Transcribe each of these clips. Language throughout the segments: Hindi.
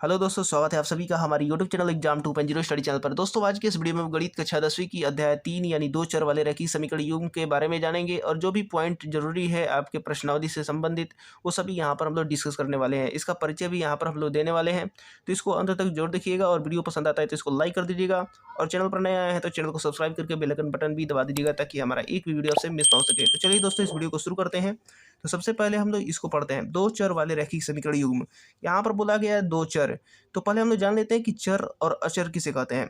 हेलो दोस्तों, स्वागत है आप सभी का हमारे YouTube channel exam 2.0 study channel पर। दोस्तों आज के इस वीडियो में हम गणित कक्षा 10वीं की अध्याय 3 यानी दो चर वाले रैखिक समीकरण युग्म के बारे में जानेंगे और जो भी पॉइंट जरूरी है आपके प्रश्नावली से संबंधित वो सभी यहाँ पर हम लोग डिस्कस करने वाले हैं। इसका परिचय भी यहाँ पर हम लोग देने वाले हैं, तो इसको अंत तक जरूर देखिएगा और वीडियो पसंद आता है तो इसको लाइक कर दीजिएगा और चैनल पर नए आए हैं तो चैनल को सब्सक्राइब करके बेल आइकन बटन भी दबा दीजिएगा ताकि हमारा एक भी वीडियो आपसे मिस ना हो सके। तो चलिए दोस्तों इस वीडियो को शुरू करते हैं। तो सबसे पहले हम लोग इसको पढ़ते हैं, दो चर वाले रैखिक समीकरण युग्म। यहाँ पर बोला गया है दो चर, तो पहले हम लोग जान लेते हैं कि चर और अचर किसे कहते हैं।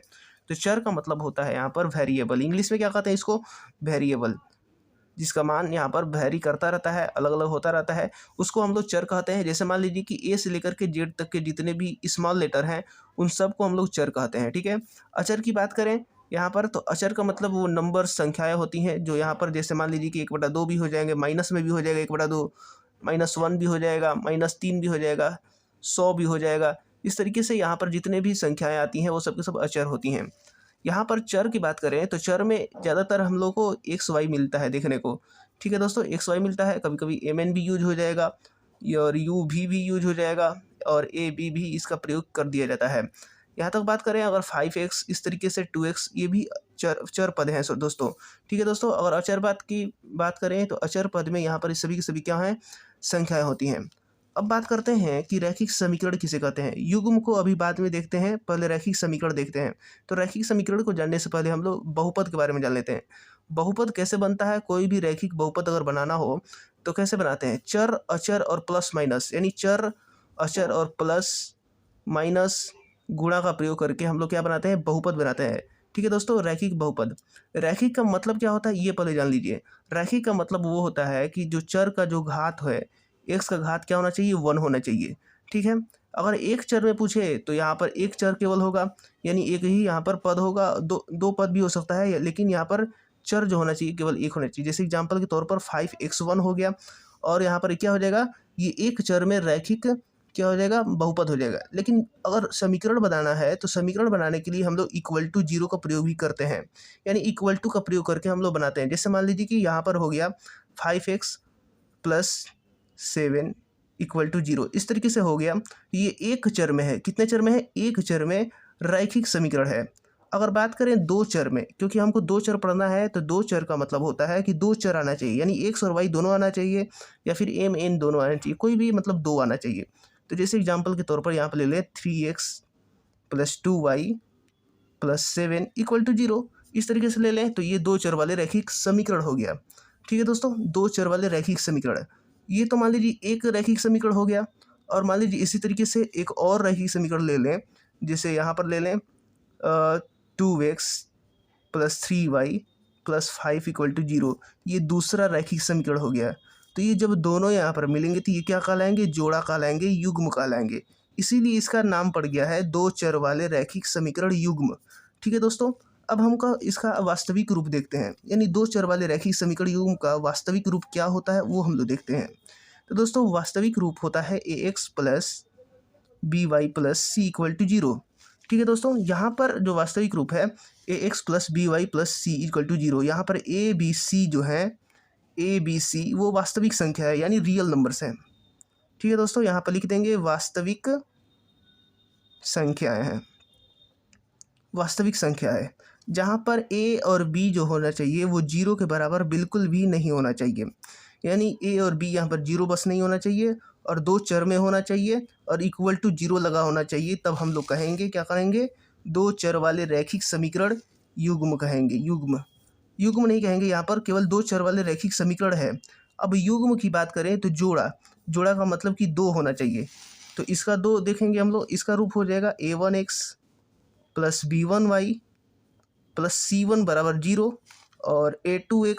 तो चर का मतलब होता है यहाँ पर वेरिएबल, इंग्लिश में क्या कहते हैं इसको, वेरिएबल, जिसका मान यहाँ पर वेरी करता रहता है, अलग अलग होता रहता है, उसको हम लोग चर कहते हैं। जैसे मान लीजिए कि ए से लेकर के जेड तक के जितने भी स्मॉल लेटर हैं उन सब को हम लोग चर कहते हैं, ठीक है। अचर की बात करें यहाँ पर, तो अचर का मतलब वो नंबर संख्याएं होती हैं जो यहाँ पर, जैसे मान लीजिए कि 1/2 भी हो जाएंगे, माइनस में भी हो जाएगा 1/2, -1 भी हो जाएगा, -3 भी हो जाएगा, 100 भी हो जाएगा। इस तरीके से यहाँ पर जितने भी संख्याएं आती हैं वो सब के सब अचर होती हैं। यहाँ पर चर की बात करें तो चर में ज़्यादातर हम लोग को एक्स वाई मिलता है देखने को, ठीक है दोस्तों, एक्स वाई मिलता है। कभी कभी एम एन भी यूज हो जाएगा और यू भी यूज हो जाएगा और ए बी भी इसका प्रयोग कर दिया जाता है। यहाँ तक बात करें अगर 5x, इस तरीके से 2x, ये भी चर पद हैं दोस्तों, ठीक है दोस्तों। अगर अचर की बात करें तो अचर पद में यहाँ पर इस सभी की सभी क्या हैं, संख्याएं होती हैं। अब बात करते हैं कि रैखिक समीकरण किसे कहते हैं। युग्म को अभी बाद में देखते हैं, पहले रैखिक समीकरण देखते हैं। तो रैखिक समीकरण को जानने से पहले हम लोग बहुपद के बारे में जान लेते हैं। बहुपद कैसे बनता है, कोई भी रैखिक बहुपद अगर बनाना हो तो कैसे बनाते हैं, चर अचर और प्लस माइनस, यानी चर अचर और प्लस माइनस गुणा का प्रयोग करके हम लोग क्या बनाते हैं, बहुपद बनाते हैं, ठीक है दोस्तों। रैखिक बहुपद, रैखिक का मतलब क्या होता है ये पहले जान लीजिए। रैखिक का मतलब वो होता है कि जो चर का जो घात है, एक्स का घात क्या होना चाहिए, 1 होना चाहिए, ठीक है। अगर एक चर में पूछे तो यहाँ पर एक चर केवल होगा, यानी एक ही यहाँ पर पद होगा, दो पद भी हो सकता है, लेकिन यहाँ पर चर जो होना चाहिए केवल एक होना चाहिए। जैसे एग्जाम्पल के तौर पर 5x1 हो गया और यहाँ पर क्या हो जाएगा, ये एक चर में रैखिक क्या हो जाएगा, बहुपद हो जाएगा। लेकिन अगर समीकरण बनाना है तो समीकरण बनाने के लिए हम लोग इक्वल टू 0 का प्रयोग भी करते हैं, यानी इक्वल टू का प्रयोग करके हम लोग बनाते हैं। जैसे मान लीजिए कि यहाँ पर हो गया 5x + 7 = 0, इस तरीके से हो गया। ये एक चर में है, कितने चर में है, एक चर में रैखिक समीकरण है। अगर बात करें दो चर में, क्योंकि हमको दो चर पढ़ना है तो दो चर का मतलब होता है कि दो चर आना चाहिए, यानी एक्स और वाई दोनों आना चाहिए या फिर एम एन दोनों आना चाहिए, कोई भी मतलब दो आना चाहिए। तो जैसे एग्जाम्पल के तौर पर यहाँ पर ले लें 3x + 2y + 7 = 0, इस तरीके से ले लें तो ये दो चर वाले रैखिक समीकरण हो गया, ठीक है दोस्तों। दो चर वाले रैखिक समीकरण, ये तो मान लीजिए एक रैखिक समीकरण हो गया। और मान लीजिए इसी तरीके से एक और रैखिक समीकरण ले लें, जैसे यहाँ पर ले लें 2x + 3y + 5 = 0, ये दूसरा रैखिक समीकरण हो गया। तो ये जब दोनों यहाँ पर मिलेंगे तो ये क्या कहलाएंगे, जोड़ा कहलाएंगे, युग्म कहलाएंगे, इसीलिए इसका नाम पड़ गया है दो चर वाले रैखिक समीकरण युग्म, ठीक है दोस्तों। अब हमको इसका वास्तविक रूप देखते हैं, यानी दो चर वाले रैखिक समीकरण युग्म का वास्तविक रूप क्या होता है वो हम लोग देखते हैं। तो दोस्तों वास्तविक रूप होता है ax + by + c = 0, ठीक है दोस्तों। यहाँ पर जो वास्तविक रूप है ax + by + c = 0, यहाँ पर a b c जो है, a b c वो वास्तविक संख्या है, यानी रियल नंबर्स हैं, ठीक है दोस्तों। यहाँ पर लिख देंगे वास्तविक संख्याएं हैं, वास्तविक संख्या है, जहाँ पर a और b जो होना चाहिए वो 0 के बराबर बिल्कुल भी नहीं होना चाहिए, यानी a और b यहाँ पर 0 बस नहीं होना चाहिए और दो चर में होना चाहिए और इक्वल टू 0 लगा होना चाहिए, तब हम लोग कहेंगे, क्या कहेंगे, दो चर वाले रैखिक समीकरण युग्म कहेंगे। युग्म, युग्म नहीं कहेंगे, यहाँ पर केवल दो चर वाले रैखिक समीकरण है। अब युग्म की बात करें तो जोड़ा, जोड़ा का मतलब कि दो होना चाहिए, तो इसका दो देखेंगे हम लोग, इसका रूप हो जाएगा a1x + b1y + c1 = 0 और a2x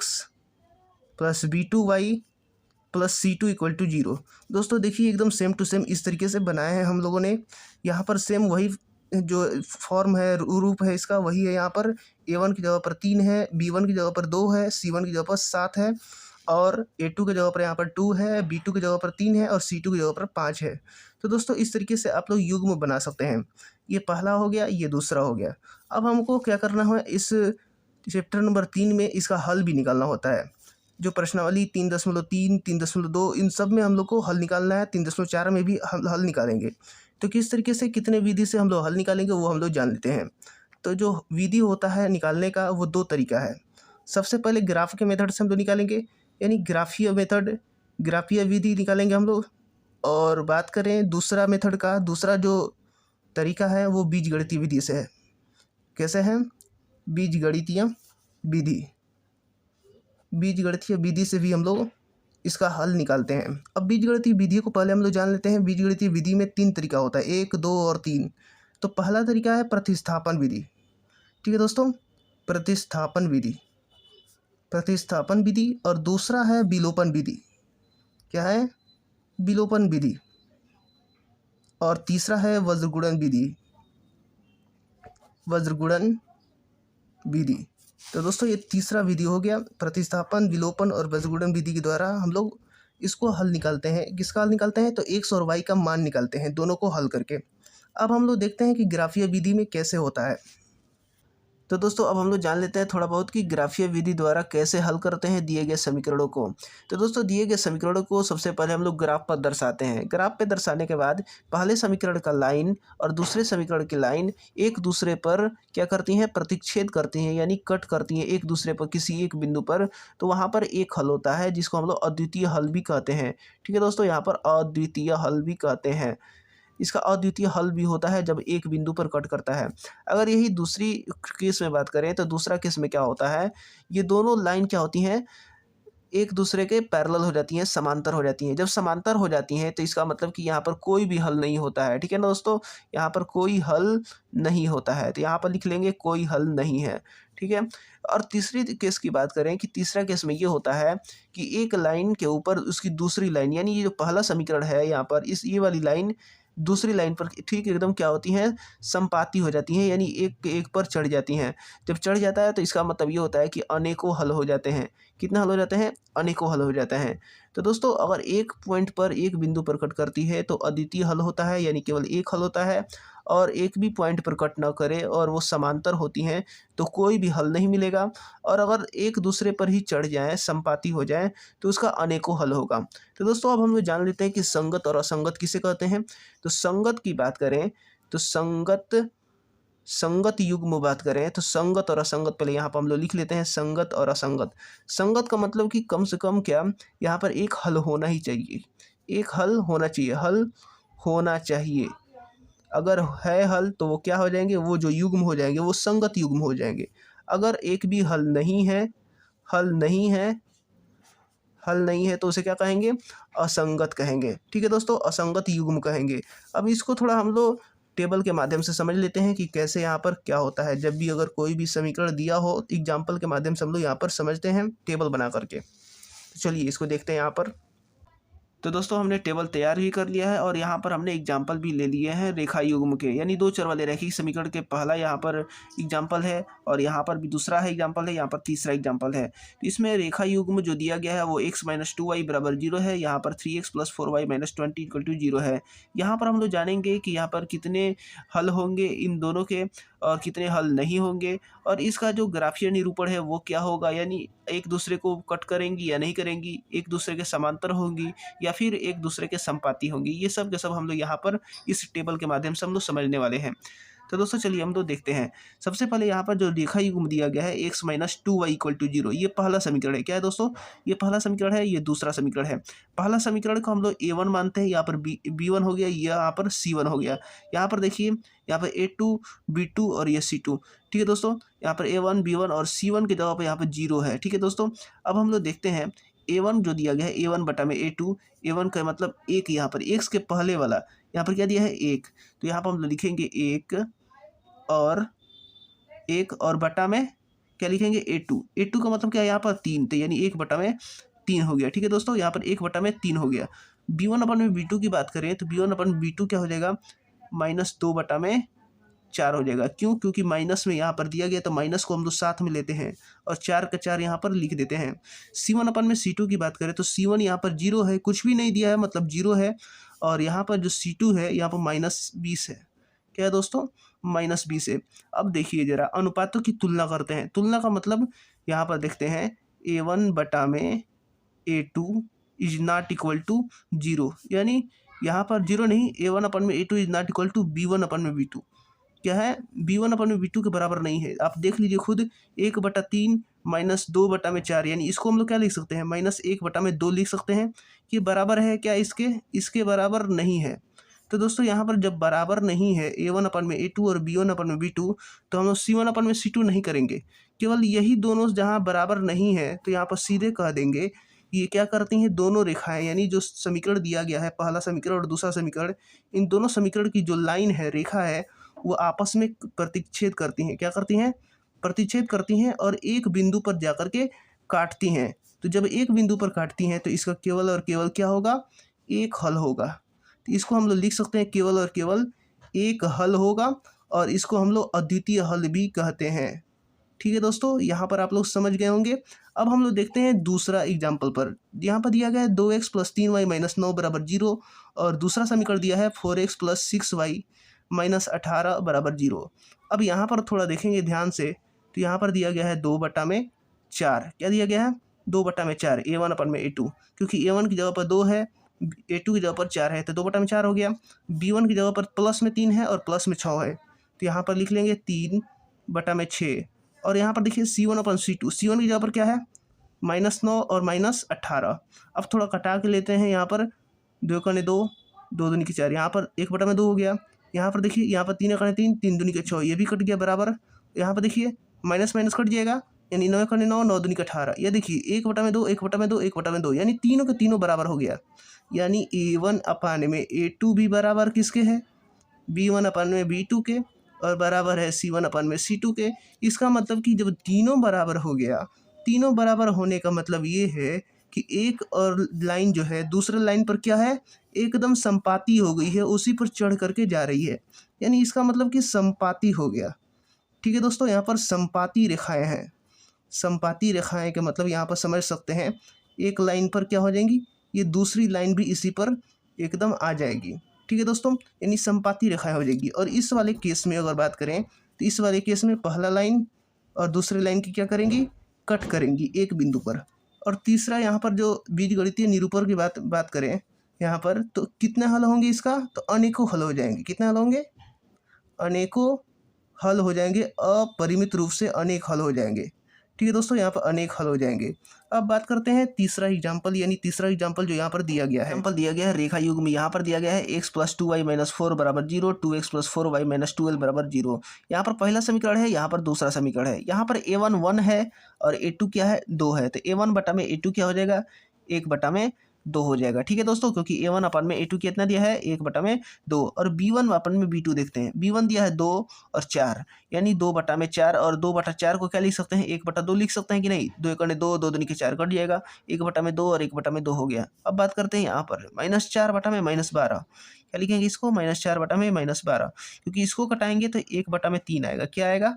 + b2y + c2 = 0। दोस्तों देखिए एकदम सेम टू सेम इस तरीके से बनाए हैं हम लोगों ने, यहाँ पर सेम वही जो फॉर्म है, रूप है इसका वही है। यहाँ पर a1 की जगह पर 3 है, b1 की जगह पर 2 है, c1 की जगह पर 7 है और a2 की जगह पर यहाँ पर 2 है, b2 की जगह पर 3 है और c2 की जगह पर 5 है। तो दोस्तों इस तरीके से आप लोग युग्म बना सकते हैं। ये पहला हो गया, ये दूसरा हो गया। अब हमको क्या करना है, इस चैप्टर नंबर 3 में इसका हल भी निकालना होता है। जो प्रश्नावली 3.3, 3.2 इन सब में हम लोग को हल निकालना है, 3.4 में भी हल निकालेंगे। तो किस तरीके से कितने विधि से हम लोग हल निकालेंगे वो हम लोग जान लेते हैं। तो जो विधि होता है निकालने का वो दो तरीका है। सबसे पहले ग्राफ के मेथड से हम लोग निकालेंगे, यानी ग्राफीय मेथड, ग्राफीय विधि निकालेंगे हम लोग। और बात करें दूसरा मेथड का, दूसरा जो तरीका है वो बीजगणितीय विधि से है। कैसे है? बीजगणितीय विधि, बीजगणितीय विधि से भी हम लोग इसका हल निकालते हैं। अब बीजगणितीय विधि को पहले हम लोग जान लेते हैं। बीजगणितीय विधि में 3 तरीका होता है, 1, 2 और 3। तो पहला तरीका है प्रतिस्थापन विधि। ठीक है दोस्तों, प्रतिस्थापन विधि, प्रतिस्थापन विधि। और दूसरा है विलोपन विधि। क्या है? विलोपन विधि। और तीसरा है वज्रगुणन विधि, वज्रगुणन विधि। तो दोस्तों ये तीसरा विधि हो गया, प्रतिस्थापन, विलोपन और वज्रगुणन विधि के द्वारा हम लोग इसको हल निकालते हैं। किसका हल निकालते हैं? तो x और y का मान निकालते हैं, दोनों को हल करके। अब हम लोग देखते हैं कि ग्राफीय विधि में कैसे होता है। तो दोस्तों अब हम लोग जान लेते हैं थोड़ा बहुत कि ग्राफीय विधि द्वारा कैसे हल करते हैं दिए गए समीकरणों को। तो दोस्तों दिए गए समीकरणों को सबसे पहले हम लोग ग्राफ पर दर्शाते हैं। ग्राफ पे दर्शाने के बाद पहले समीकरण का लाइन और दूसरे समीकरण की लाइन एक दूसरे पर क्या करती हैं? प्रतिच्छेद करती हैं, यानी कट करती हैं एक दूसरे पर किसी एक बिंदु पर। तो वहाँ पर एक हल होता है जिसको हम लोग अद्वितीय हल भी कहते हैं। ठीक है दोस्तों, यहाँ पर अद्वितीय हल भी कहते हैं। इसका अद्वितीय हल भी होता है जब एक बिंदु पर कट करता है। अगर यही दूसरी केस में बात करें तो दूसरा केस में क्या होता है? ये दोनों लाइन क्या होती हैं? एक दूसरे के पैरेलल हो जाती हैं, समांतर हो जाती हैं। जब समांतर हो जाती हैं तो इसका मतलब कि यहाँ पर कोई भी हल नहीं होता है। ठीक है ना दोस्तों, यहाँ पर कोई हल नहीं होता है, तो यहाँ पर लिख लेंगे कोई हल नहीं है। ठीक है। और तीसरी केस की बात करें कि तीसरा केस में ये होता है कि एक लाइन के ऊपर उसकी दूसरी लाइन, यानी ये जो पहला समीकरण है यहाँ पर इस ये वाली लाइन दूसरी लाइन पर ठीक एकदम क्या होती हैं? संपाती हो जाती हैं, यानी एक के एक पर चढ़ जाती हैं। जब चढ़ जाता है तो इसका मतलब ये होता है कि अनेकों हल हो जाते हैं। कितने हल हो जाते हैं? अनेकों हल हो जाते हैं। तो दोस्तों अगर एक पॉइंट पर, एक बिंदु पर कट करती है तो अद्वितीय हल होता है, यानी केवल एक हल होता है। और एक भी पॉइंट पर कट ना करे और वो समांतर होती हैं तो कोई भी हल नहीं मिलेगा। और अगर एक दूसरे पर ही चढ़ जाएँ, संपाती हो जाएँ, तो उसका अनेकों हल होगा। तो दोस्तों अब हम लोग जान लेते हैं कि संगत और असंगत किसे कहते हैं। तो संगत की बात करें तो संगत युग्म बात करें तो संगत और असंगत, पहले यहाँ पर हम लोग लिख लेते हैं संगत और असंगत। संगत का मतलब कि कम से कम क्या, यहाँ पर एक हल होना ही चाहिए, एक हल होना चाहिए, हल होना चाहिए। अगर है हल तो वो क्या हो जाएंगे? वो जो युग्म हो जाएंगे वो संगत युग्म हो जाएंगे। अगर एक भी हल नहीं है, हल नहीं है, हल नहीं है तो उसे क्या कहेंगे? असंगत कहेंगे। ठीक है दोस्तों, असंगत युग्म कहेंगे। अब इसको थोड़ा हम लोग टेबल के माध्यम से समझ लेते हैं कि कैसे यहाँ पर क्या होता है। जब भी अगर कोई भी समीकरण दिया हो, एग्जाम्पल के माध्यम से हम लोग यहाँ पर समझते हैं टेबल बना करके। तो चलिए इसको देखते हैं यहाँ पर। तो दोस्तों हमने टेबल तैयार भी कर लिया है और यहाँ पर हमने एग्जाम्पल भी ले लिए हैं रेखा युग्म के, यानी दो चर वाले रैखिक समीकरण के। पहला यहाँ पर एग्जाम्पल है और यहाँ पर भी दूसरा है एग्जाम्पल है, यहाँ पर तीसरा एग्जाम्पल है। तो इसमें रेखा युग्म जो दिया गया है वो x - 2y = 0 है। यहाँ पर 3x + 4y - 20 = 0 है। यहाँ पर हम लोग जानेंगे कि यहाँ पर कितने हल होंगे इन दोनों के और कितने हल नहीं होंगे, और इसका जो ग्राफीय निरूपण है वो क्या होगा, यानी एक दूसरे को कट करेंगी या नहीं करेंगी, एक दूसरे के समांतर होंगी या फिर एक दूसरे के संपाती होंगी। ये सब के सब हम लोग यहाँ पर इस टेबल के माध्यम से हम लोग समझने वाले हैं। तो दोस्तों चलिए हम लोग देखते हैं। सबसे पहले यहाँ पर जो रेखा युग्म दिया गया है x - 2y = 0, ये पहला समीकरण है। क्या है दोस्तों? ये पहला समीकरण है, ये दूसरा समीकरण है। पहला समीकरण को हम लोग a1 मानते हैं, यहाँ पर b1 हो गया, यहाँ पर c1 हो गया। यहाँ पर देखिए, यहाँ पर a2, b2 और ये c2। ठीक है दोस्तों, यहाँ पर a1, b1 और c1 की जगह पर यहाँ पर 0 है। ठीक है दोस्तों, अब हम लोग देखते हैं a1 जो दिया गया है a1 बटा में a2, a1 का मतलब एक, यहाँ पर x के पहले वाला यहाँ पर क्या दिया है? 1। तो यहाँ पर हम लोग लिखेंगे 1 और बटा में क्या लिखेंगे? a2। a2 का मतलब क्या है? यहाँ पर 3, तो यानी 1 बटा में 3 हो गया। ठीक है दोस्तों, यहाँ पर 1 बटा में 3 हो गया। b1 अपन में b2 की बात करें तो b1 अपन b2 क्या हो जाएगा? -2 बटा में 4 हो जाएगा। क्यों? क्योंकि माइनस में यहाँ पर दिया गया तो माइनस को हम लोग साथ में लेते हैं और 4 का 4 यहाँ पर लिख देते हैं। c1 अपन में c2 की बात करें तो c1 यहाँ पर 0 है, कुछ भी नहीं दिया है मतलब 0 है। और यहाँ पर जो c2 है यहाँ पर -20 है। क्या है दोस्तों? -20 है। अब देखिए जरा अनुपातों की तुलना करते हैं। तुलना का मतलब यहाँ पर देखते हैं a1 बटा में a2 = 0, यानी यहाँ पर जीरो नहीं, A1/A2 is not equal to B1/B2। क्या है, B1/B2 के बराबर नहीं है। आप देख लीजिए खुद, 1/3 माइनस 2/4, यानी इसको हम लोग क्या लिख सकते हैं, -1/2 लिख सकते हैं। कि बराबर है क्या इसके, इसके बराबर नहीं है। तो दोस्तों यहाँ पर जब बराबर नहीं है A1/A2 और B1/B2, तो हम लोग C1/C2 नहीं करेंगे। केवल यही दोनों जहाँ बराबर नहीं है तो यहाँ पर सीधे कह देंगे ये क्या करती हैं, दोनों रेखाएं, यानी जो समीकरण दिया गया है, पहला समीकरण और दूसरा समीकरण, इन दोनों समीकरण की जो लाइन है, रेखा है, वो आपस में प्रतिच्छेद करती हैं। क्या करती हैं, प्रतिच्छेद करती हैं और एक बिंदु पर जाकर के काटती हैं। तो जब एक बिंदु पर काटती हैं तो इसका केवल और केवल क्या होगा, एक हल होगा। तो इसको हम लोग लिख सकते हैं केवल और केवल एक हल होगा, और इसको हम लोग अद्वितीय हल भी कहते हैं। ठीक है दोस्तों, यहाँ पर आप लोग समझ गए होंगे। अब हम लोग देखते हैं दूसरा एग्जाम्पल पर। यहाँ पर दिया गया है 2x + 3y - 9 = 0, और दूसरा समीकरण दिया है 4x + 6y - 18 = 0। अब यहाँ पर थोड़ा देखेंगे ध्यान से, तो यहाँ पर दिया गया है 2/4। क्या दिया गया है, 2/4 A1/A2, क्योंकि A1 की जगह पर 2 है, A2 की जगह पर 4 है, तो 2/4 हो गया। B1 की जगह पर प्लस में 3 है और प्लस में 6 है, तो यहाँ पर लिख लेंगे 3/6। और यहाँ पर देखिए C1/C2, C1 की जगह पर क्या है, -9 और -18। अब थोड़ा कटा के लेते हैं, यहाँ पर 2 × 2, 2 दूनी के 4, यहाँ पर 1/2 हो गया। यहाँ पर देखिए, यहाँ पर 3 × 3, 3 दूनी के 6, ये भी कट गया बराबर। यहाँ पर देखिए माइनस माइनस कट जाएगा, यानी 9 × 9, 9 दूनी के 18। ये देखिए 1/2, 1/2, 1/2, यानी तीनों के तीनों बराबर हो गया। यानी A1/A2 भी बराबर किसके है, B1/B2 के, और बराबर है C1/C2 के। इसका मतलब कि जब तीनों बराबर हो गया, तीनों बराबर होने का मतलब ये है कि एक और लाइन जो है दूसरे लाइन पर क्या है, एकदम संपाती हो गई है, उसी पर चढ़ करके जा रही है, यानी इसका मतलब कि संपाती हो गया। ठीक है दोस्तों, यहाँ पर संपाती रेखाएं हैं। संपाती रेखाएं के मतलब यहाँ पर समझ सकते हैं, एक लाइन पर क्या हो जाएंगी, ये दूसरी लाइन भी इसी पर एकदम आ जाएगी। ठीक है दोस्तों, यानी संपाती रेखाएं हो जाएगी। और इस वाले केस में अगर बात करें, तो इस वाले केस में पहला लाइन और दूसरी लाइन की क्या करेंगी, कट करेंगी एक बिंदु पर। और तीसरा यहाँ पर जो बीजगणितीय निरूपण की बात करें यहाँ पर, तो कितने हल होंगे इसका, तो अनेकों हल हो जाएंगे। कितने हल होंगे, अनेकों हल हो जाएंगे, अपरिमित रूप से अनेक हल हो जाएंगे। ठीक है दोस्तों, यहाँ पर अनेक हल हो जाएंगे। अब बात करते हैं तीसरा एग्जाम्पल, यानी तीसरा एग्जाम्पल जो यहाँ पर दिया गया है, एग्जाम्पल दिया गया है रेखा युग में। यहाँ पर दिया गया है x + 2y - 4 = 0, 2x + 4y - 12 = 0। यहाँ पर पहला समीकरण है, यहाँ पर दूसरा समीकरण है। यहाँ पर A1 1 है और A2 क्या है, 2 है, तो A1/A2 क्या हो जाएगा, 1/2 हो जाएगा। ठीक है दोस्तों, क्योंकि A1/A2 कितना दिया है, 1/2। और B1/B2 देखते हैं, B1 दिया है 2 और 4, यानी 2/4, और 2/4 को क्या लिख सकते हैं, 1/2 लिख सकते हैं कि नहीं। 2 × 2, 2 दूनी के 4 कट जाएगा, 1/2 और 1/2 हो गया। अब बात करते हैं यहाँ पर -4/12। क्या लिखेंगे इसको, -4/12, क्योंकि इसको कटाएंगे तो 1/3 आएगा। क्या आएगा,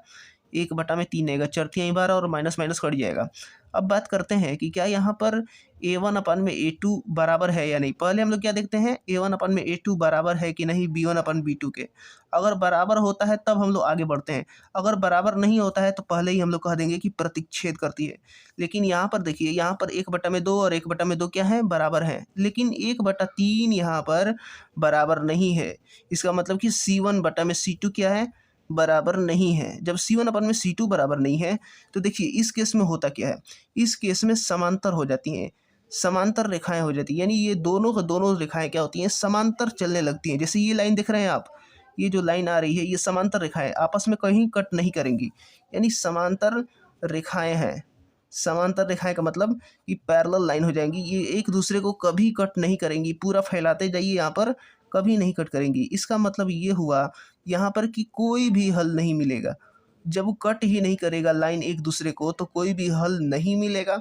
1/3 आएगा, चरथियाई 12 और माइनस माइनस कट जाएगा। अब बात करते हैं कि क्या यहाँ पर A1/A2 बराबर है या नहीं। पहले हम लोग क्या देखते हैं, A1/A2 बराबर है कि नहीं B1/B2 के। अगर बराबर होता है तब हम लोग आगे बढ़ते हैं, अगर बराबर नहीं होता है तो पहले ही हम लोग कह देंगे कि प्रतिच्छेद करती है। लेकिन यहाँ पर देखिए, यहाँ पर 1/2 और 1/2 क्या है, बराबर है, लेकिन 1/3 यहाँ पर बराबर नहीं है। इसका मतलब कि C1/C2 क्या है, बराबर नहीं है। जब C1/C2 बराबर नहीं है, तो देखिए इस केस में होता क्या है, इस केस में समांतर हो जाती हैं, समांतर रेखाएं हो जाती हैं, यानी ये दोनों का दोनों रेखाएं क्या होती हैं, समांतर चलने लगती हैं। जैसे ये लाइन देख रहे हैं आप, ये जो लाइन आ रही है, ये समांतर रेखाएं आपस में कहीं कट नहीं करेंगी, यानी समांतर रेखाएं हैं। समांतर रेखाएं का मतलब कि पैरेलल लाइन हो जाएंगी, ये एक दूसरे को कभी कट नहीं करेंगी, पूरा फैलाते जाइए, यहाँ पर कभी नहीं कट करेंगी। इसका मतलब ये हुआ यहाँ पर कि कोई भी हल नहीं मिलेगा। जब वो कट ही नहीं करेगा लाइन एक दूसरे को, तो कोई भी हल नहीं मिलेगा।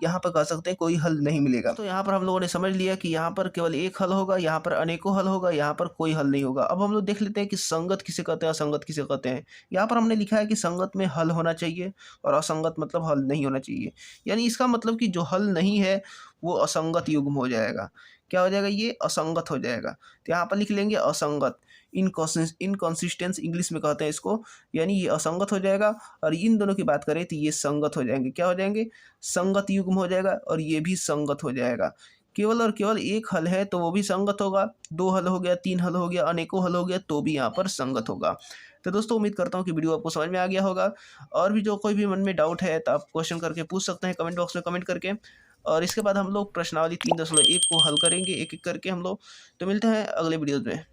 यहाँ पर कह सकते हैं कोई हल नहीं मिलेगा। तो यहाँ पर हम लोगों ने समझ लिया कि यहाँ पर केवल एक हल होगा, यहाँ पर अनेकों हल होगा, यहाँ पर कोई हल नहीं होगा। अब हम लोग देख लेते हैं कि संगत किसे कहते हैं, असंगत किसे कहते हैं। यहाँ पर हमने लिखा है कि संगत में हल होना चाहिए और असंगत मतलब हल नहीं होना चाहिए। यानी इसका मतलब कि जो हल नहीं है वो असंगत युग्म हो जाएगा। क्या हो जाएगा, ये असंगत हो जाएगा। तो यहाँ पर लिख लेंगे असंगत, इनकॉन्सिस्टेंस इंग्लिश में कहते हैं इसको, यानी ये असंगत हो जाएगा। और इन दोनों की बात करें तो ये संगत हो जाएंगे। क्या हो जाएंगे, संगत युग्म हो जाएगा, और ये भी संगत हो जाएगा। केवल और केवल एक हल है तो वो भी संगत होगा, 2 हल हो गया, 3 हल हो गया, अनेकों हल हो गया तो भी यहाँ पर संगत होगा। तो दोस्तों उम्मीद करता हूँ कि वीडियो आपको समझ में आ गया होगा। और भी जो कोई भी मन में डाउट है तो आप क्वेश्चन करके पूछ सकते हैं कमेंट बॉक्स में कमेंट करके। और इसके बाद हम लोग प्रश्नावली 3.1 को हल करेंगे एक-एक करके हम लोग। तो मिलते हैं अगले वीडियोज़ में।